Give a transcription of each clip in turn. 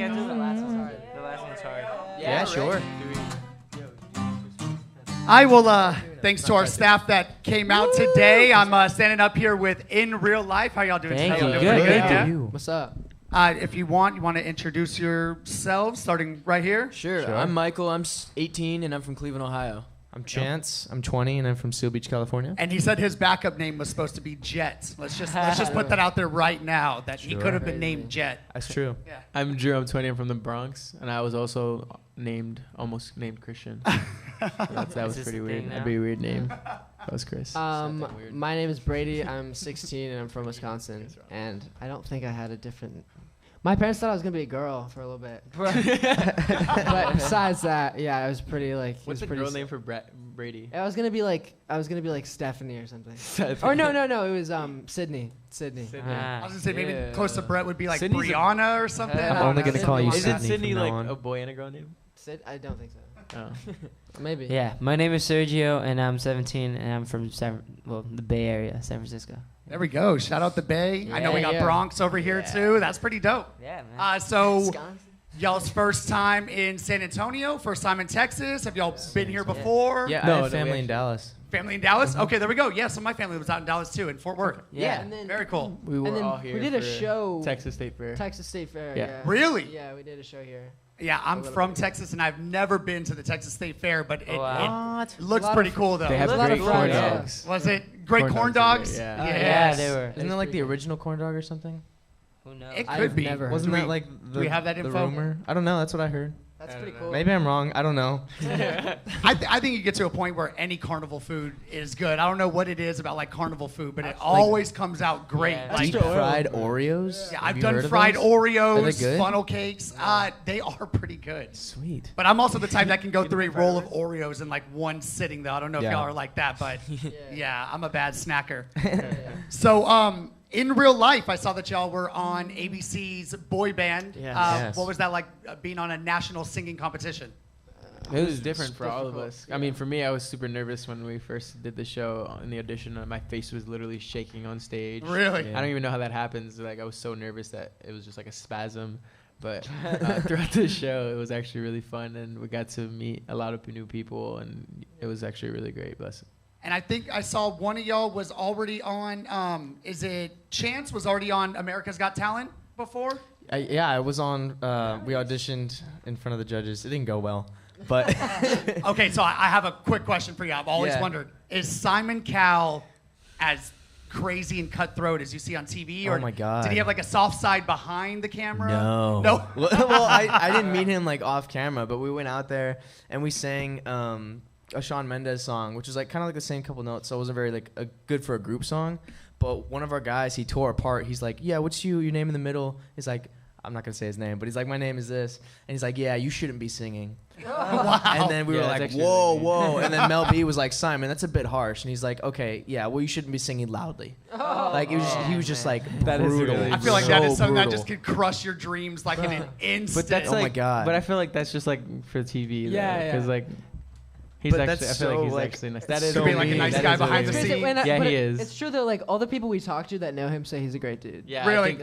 can't do the last one. Sorry. The last one's hard. Yeah, sure. I will, thanks to our staff that came out today. I'm standing up here with In Real Life. How y'all doing Thank today? you. Doing Good. pretty Thank yeah? What's up? If you want to introduce yourselves, starting right here. Sure. I'm Michael. I'm 18, and I'm from Cleveland, Ohio. I'm Chance. I'm 20, and I'm from Seal Beach, California. And he said his backup name was supposed to be Jet. Let's just put that out there right now that he could have been named Jet. That's true. Yeah. I'm Drew. I'm 20. I'm from the Bronx, and I was also almost named Christian. that was pretty weird. That'd be a weird name. That was Chris. My name is Brady. I'm 16 and I'm from Wisconsin. And I don't think I had a different. My parents thought I was gonna be a girl for a little bit. But besides that, yeah, I was pretty like. What's the girl name for Brady? I was gonna be like Stephanie or something. Or no, it was Sydney. I was gonna say maybe close to Brett would be like Sydney's Brianna or something. I'm only gonna call you Is Sydney. it Sydney from like now on. a boy and a girl name? I don't think so. Oh. Maybe. Yeah, my name is Sergio, and I'm 17, and I'm from the Bay Area, San Francisco. There we go. Shout out the Bay. I know we got Bronx over here too. That's pretty dope. Yeah, man. So Wisconsin. y'all's first time in San Antonio, first time in Texas. Have y'all been here before? Yeah, I have family in Dallas. Family in Dallas? Okay, there we go. Yeah, so my family was out in Dallas too, in Fort Worth. Yeah. And then Very cool. We were then all here. we did a for show. Texas State Fair. Texas State Fair. Yeah. Yeah. Really? Yeah, we did a show here. Yeah, I'm from Texas, and I've never been to the Texas State Fair, but it looks A lot pretty of- cool, though. They have a lot great of corn fries, yeah. dogs. Was it great corn dogs dogs? are great, yeah. Yeah, they were. Isn't that like the original corn dog or something? Who knows? It could I've be. never heard. Wasn't Do that we- like the, we have that the info? rumor? I don't know. That's what I heard. That's pretty cool. Maybe I'm wrong. I don't know. I think you get to a point where any carnival food is good. I don't know what it is about like carnival food, but it always comes out great. Yeah. Like, Deep fried Oreos? yeah, Have I've you done heard of fried those? Oreos, Are they good? funnel cakes. They are pretty good. Sweet. But I'm also the type that can go through a roll of Oreos in like one sitting, though. I don't know if Yeah. y'all are like that, but yeah, I'm a bad snacker. So, in real life, I saw that y'all were on ABC's boy band. Yes. What was that like being on a national singing competition? It was different for all of us. I mean, for me, I was super nervous when we first did the show in the audition. My face was literally shaking on stage. Really? I don't even know how that happens. Like, I was so nervous that it was just like a spasm. But throughout the show, it was actually really fun, and we got to meet a lot of new people, and it was actually really great. Bless. And I think I saw one of y'all was already on, is it Chance was already on America's Got Talent before? Yeah, I was on. We auditioned in front of the judges. It didn't go well, but Okay, so I have a quick question for you. I've always Yeah. wondered, is Simon Cowell as crazy and cutthroat as you see on TV? Or Oh my God. did he have like a soft side behind the camera? No. No? Well, I didn't meet him like off camera, but we went out there and we sang a Shawn Mendes song, which was like kind of like the same couple notes, so it wasn't very like good for a group song. But one of our guys, he tore apart. He's like, "Yeah, what's your name in the middle?" He's like, I'm not gonna say his name, but he's like, "My name is this," and he's like, "Yeah, you shouldn't be singing." Wow. And then we Yeah, were that's like, actually "Whoa, really mean. whoa!" And then Mel B was like, "Simon, that's a bit harsh." And he's like, "Okay, yeah, well, you shouldn't be singing loudly." Like it was, he was just like That is brutal. really I feel like that is So something that brutal. just could crush your dreams like in an instant. But that's Oh my like, God. But I feel like that's just like for TV. Yeah, Because yeah. like, he's But actually. I that's feel like so, he's like, actually nice. that's That is so To be like a mean. nice that guy is behind the really scenes. mean. Yeah, he is. It's true though. Like all the people we talk to that know him say he's a great dude. Yeah, Really?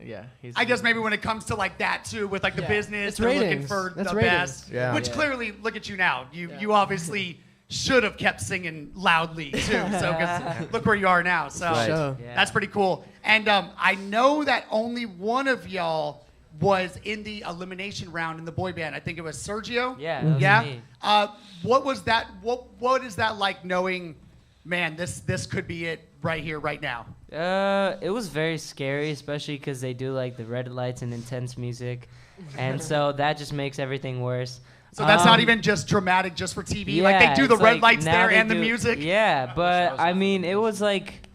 Yeah, he's. I guess maybe when it comes to like that too, with like the Yeah. business, It's they're looking ratings. for That's the ratings. best. Yeah. Which Yeah. clearly, look at you now. You obviously should have kept singing loudly too. So 'cause look where you are now. So Right. So, Yeah. that's pretty cool. And I know that only one of y'all was in the elimination round in the boy band. I think it was Sergio. Yeah, that was Yeah. me. What was that? What is that like? Knowing, man, this could be it right here, right now. It was very scary, especially because they do like the red lights and intense music, and so that just makes everything worse. So that's not even just dramatic, just for TV. Like they do the it's red like lights now there they and the do- music. Yeah, but I mean, it was like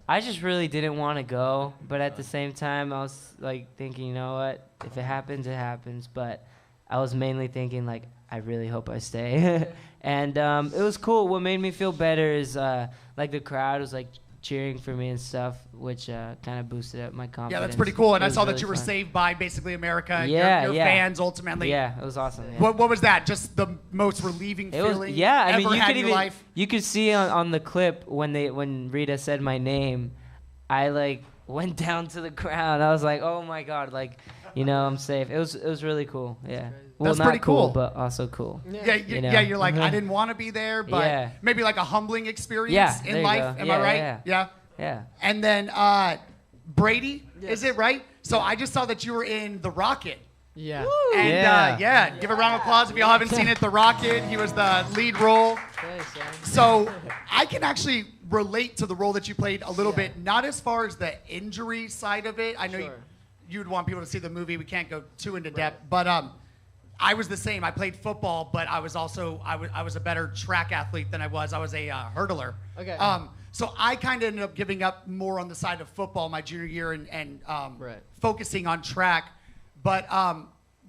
I just really didn't want to go, but at the same time, I was like thinking, you know what? If it happens, it happens. But I was mainly thinking like, I really hope I stay. And it was cool. What made me feel better is like the crowd was like cheering for me and stuff, which kind of boosted up my confidence. Yeah, that's pretty cool. And It I was saw that really you were fun. saved by basically America. Yeah, your yeah. fans ultimately. Yeah, it was awesome. Yeah. What was that? Just the most relieving It was, feeling yeah. I mean, ever you had could in your even life? you could see on the clip when Rita said my name, I like went down to the ground. I was like, oh my God, like, you know, I'm safe. It was really cool. Yeah. Well, That's not pretty cool. but also cool. Yeah, You know? yeah, you're like, I didn't want to be there, but Yeah. maybe like a humbling experience Yeah, there in you life. go. Am Yeah, I right? yeah. Yeah. Yeah. And then Brady, is it right? So I just saw that you were in The Rocket. Yeah. And Yeah. give a round of applause if y'all haven't seen it. The Rocket, he was the lead role. Thanks, man. So I can actually relate to the role that you played a little bit, not as far as the injury side of it. I know Sure. you'd want people to see the movie. We can't go too into depth, but I was the same. I played football, but I was also I was a better track athlete than I was. I was a hurdler. Okay. So I kind of ended up giving up more on the side of football my junior year and Right. focusing on track. But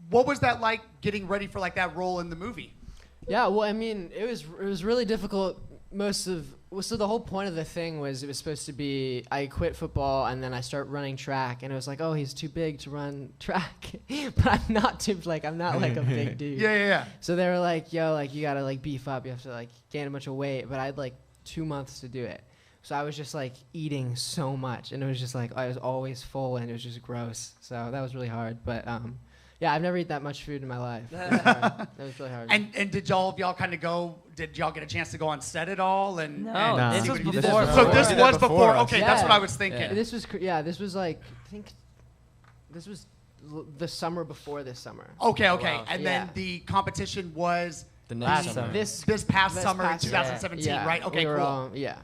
what was that like getting ready for like that role in the movie? Yeah, well, I mean, it was really difficult. So the whole point of the thing was it was supposed to be I quit football and then I start running track, and it was like, oh, he's too big to run track, but I'm not like a big dude. Yeah. So they were like, yo, like you gotta like beef up, you have to like gain a bunch of weight, but I had like 2 months to do it. So I was just like eating so much, and it was just like I was always full, and it was just gross. So that was really hard, but yeah, I've never eaten that much food in my life. That was really hard. And did y'all kind of go? Did y'all get a chance to go on set at all? And No, this see was what you before. did? So this We did that was before. before us. Okay, that's Yeah. what I was thinking. This was this was like I think this was the summer before this summer. Okay. Wow. And Yeah. then the competition was The Last next summer. summer. this past This summer past- in 2017, yeah, right? Okay, we were cool. all- yeah.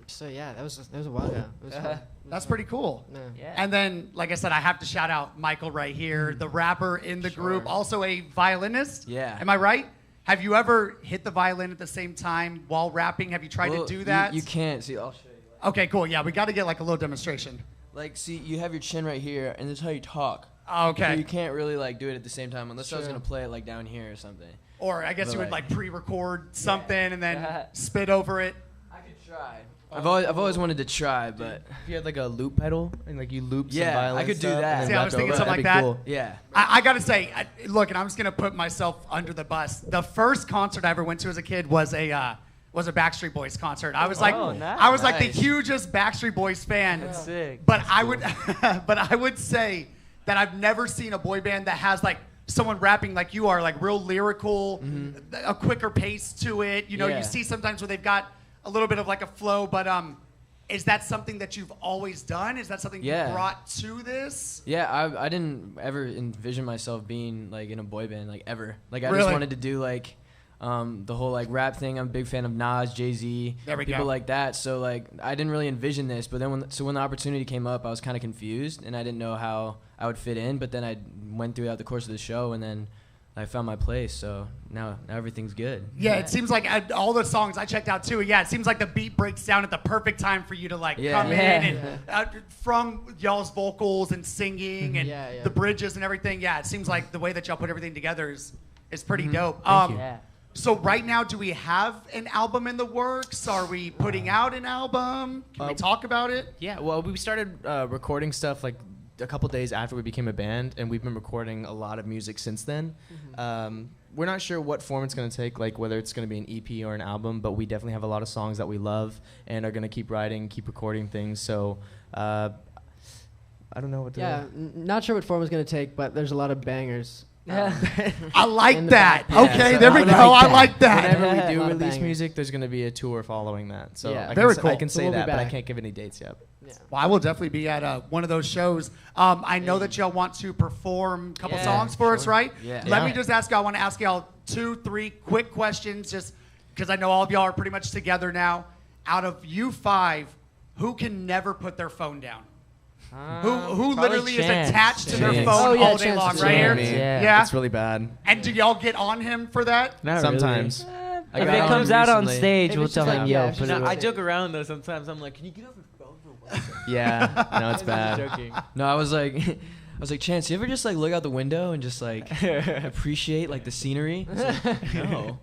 So yeah, that was a while ago. It was fun. That's pretty cool. Yeah. Yeah. And then, like I said, I have to shout out Michael right here, the rapper in the group, also a violinist. Yeah. Am I right? Have you ever hit the violin at the same time while rapping? Have you tried to do that? You can't. See, I'll show you. Okay, cool. Yeah, we got to get like a little demonstration. Like, see, you have your chin right here, and this is how you talk. Okay. So you can't really like do it at the same time unless I was Sure. gonna play it like down here or something. Or I guess But, you would like- like pre-record something and then spit over it. I could try. I've always wanted to try, but If you had like a loop pedal and like you loop some Yeah, violin I could do stuff that. and then See, I rapped was thinking over it, something that'd like be that. cool. yeah. I got to say, look, and I'm just gonna put myself under the bus. The first concert I ever went to as a kid was a Backstreet Boys concert. I was like, Oh, nice. I was like the Nice. hugest Backstreet Boys fan. That's sick. But I would, but I would say that I've never seen a boy band that has like someone rapping like you are, like real lyrical, a quicker pace to it. You know, Yeah. you see sometimes where they've got a little bit of like a flow, but is that something that you've always done? Is that something Yeah. you brought to this? Yeah, I didn't ever envision myself being like in a boy band like ever. Like I Really? just wanted to do like the whole like rap thing. I'm a big fan of Nas, Jay-Z, There we people go. like that. So like I didn't really envision this, but then when the opportunity came up, I was kind of confused and I didn't know how I would fit in. But then I went throughout the course of the show and then I found my place. So now everything's good. Yeah, it seems like all the songs I checked out too. Yeah, it seems like the beat breaks down at the perfect time for you to like Yeah. come Yeah. in and from y'all's vocals and singing and Yeah, yeah. the bridges and everything. Yeah, it seems like the way that y'all put everything together is pretty dope. Yeah. So right now, do we have an album in the works? Are we putting out an album? Can we talk about it? Yeah, well, we started recording stuff like a couple days after we became a band, and we've been recording a lot of music since then. We're not sure what form it's going to take, like whether it's going to be an EP or an album, but we definitely have a lot of songs that we love and are going to keep writing, keep recording things. So I don't know what to Yeah, not sure what form it's gonna take, but there's a lot of bangers. I like In the that. back. Okay, Yeah, there we I go. like I that. like that. Whenever we A do lot of release bangers. music, there's going to be a tour following that. So Yeah. I Very can, cool. I can So say we'll be that, but I back. can't give any dates yet. Yeah. Well, I will definitely be at one of those shows. I know that y'all want to perform a couple Yeah, songs for us, right? Yeah. Let Yeah. me just ask y'all. I want to ask y'all 2-3 quick questions, just because I know all of y'all are pretty much together now. Out of you 5, who can never put their phone down? Who Probably literally Chance. is attached to their Chance. phone Oh, yeah, all day Chance long, is right here? Chance, yeah. Yeah. It's really bad. And do y'all get on him for that? Not Sometimes. Really. If got it on comes out on recently. stage, If we'll it's tell just him, like, yo, yeah, put no, it I away. joke around though sometimes. I'm like, can you get off your phone for once? Yeah, no, it's I'm bad. just joking. No, I was like, Chance, you ever just like look out the window and just like appreciate like the scenery? I was like, no.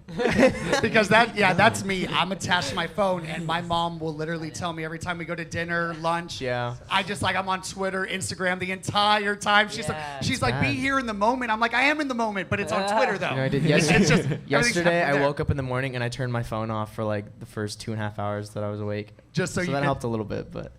Because that's me. I'm attached to my phone, and my mom will literally tell me every time we go to dinner, lunch. Yeah. I'm on Twitter, Instagram the entire time. She's Yeah, she's like, be bad. here in the moment. I'm like, I am in the moment, but it's on Twitter though. You know, I did It's yesterday. just everything's Yesterday, happening I there. woke up in the morning and I turned my phone off for like the first 2.5 hours that I was awake. Just so you that could- helped a little bit, but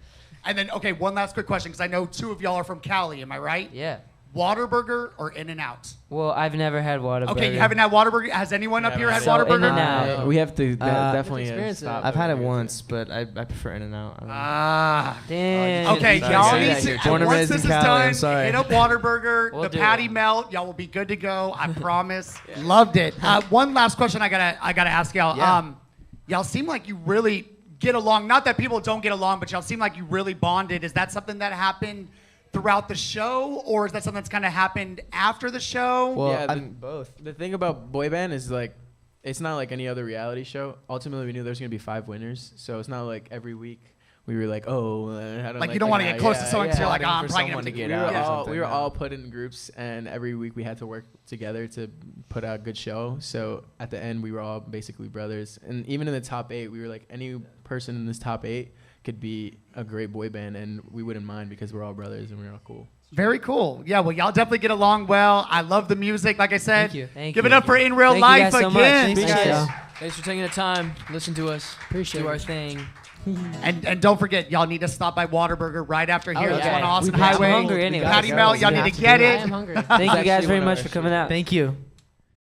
And then, okay, one last quick question, because I know two of y'all are from Cali. Am I right? Yeah. Whataburger or In-N-Out? Well, I've never had Whataburger. Okay, you haven't had Whataburger? Has anyone up here had So Whataburger? In-N-Out. We have to definitely experience it. stop. I've had it over once, but I prefer In-N-Out. Damn. Okay, Sorry, y'all sorry. need to, Born and once raised this in is Cali, I'm done, sorry. hit up Whataburger, We'll the do patty it. melt, y'all will be good to go, I promise. Loved it. One last question I gotta ask y'all. Yeah. Y'all seem like you really get along. Not that people don't get along, but y'all seem like you really bonded. Is that something that happened throughout the show, or is that something that's kind of happened after the show? Well, Yeah, I'm both. The thing about boy band is like, it's not like any other reality show. Ultimately, we knew there's gonna be 5 winners, so it's not like every week we were like, oh, I don't Like, you don't want to get close to someone because you're like, oh, I'm for probably someone gonna to get get out. out. Yeah. something, We were yeah. all put in groups, and every week we had to work together to put out a good show. So at the end, we were all basically brothers. And even in the top 8, we were like, any person in this top 8 could be a great boy band, and we wouldn't mind because we're all brothers and we're all cool. Very cool. Yeah, well, y'all definitely get along well. I love the music. Like I said, Thank you. Thank give you. it up for In Real Thank you Life guys so much. again. Thanks, Thanks, guys. y'all. Thanks for taking the time. Listen to us. Appreciate Do our it. thing. And don't forget, y'all need to stop by Whataburger right after here. Oh, That's yeah. on Austin I'm Highway. hungry anyway, Patty so melt, y'all we need have to to get do I it. am hungry. Thank you guys actually very one of much our for coming out. Thank you.